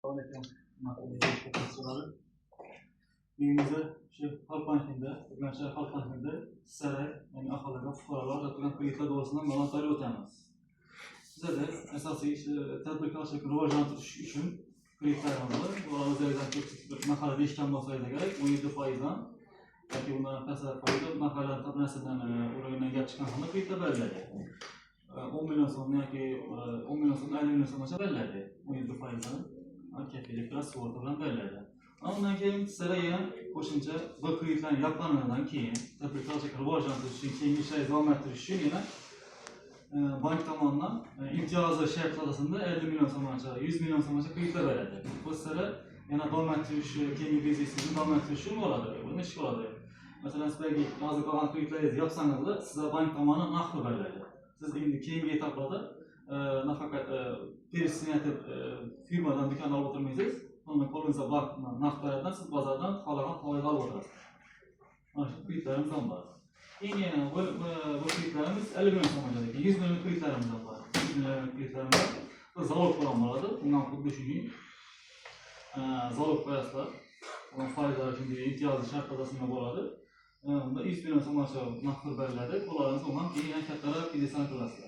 Aleyküm. Uyimizde Halk Banki'nde, Merkez Halk Banki'nde saray, yani ahaliga, fuqarolar yapılan kreditler doğrusunda mağlantıları ötemiz. Size de esası tadbirkar şekilde rivojlantırış için kreditlerimiz var. Bu arada özellikle makalede işlem olsaydı gerek, 17%'dan belki bunların pesel fayda, makalenin tabinesinden oraya gel çıkan sonra kreditler belirledi. 10 milyon son, yani 10 milyon son, 50 milyon son belirledi. 17%'dan kefilik biraz sigortadan belirledi. Ondan keyin sizlere yana qo'shimcha bir kreditlarni yapgandan keyin tadbirkor rivojlantirish uchun keyingi ishlarni davom ettirish uchun yana bank tomonidan imtiyozli shart asosida 50 million so'mgacha 100 million so'mgacha kreditlar beradi. Bu sizlarga yana davom ettirish keyingi biznesingizni davom ettirish uchun bo'ladi. Buni ish bo'ladi. Masalan, siz belki hozir qolgan kreditlaringizni yapsangiz, sizga bank tomonidan naqd beriladi. Siz endi keyingi etaplarda nafaqat пересинятib firmadan do'kon olib o'tirmaysiz. Onunla qo'lingizda bor naqd beradidan siz bozordan xohlagan foizni olib o'tirasiz. Mana shu kreditlarimiz ham bor. Yana bu kreditlarimiz 50 million so'mgacha, 100 million kreditlarimiz ham bor. 100 million kreditlarimiz zalog bilan bo'ladi. Bundan xuddi shunday zalog qo'yasizlar. Bundan foizlari shunday imtiyozli shart asosida bo'ladi. 100 million so'mgacha naqd beriladi. Ularni so'ngan keyin kattaroq biznesdan qilasizlar.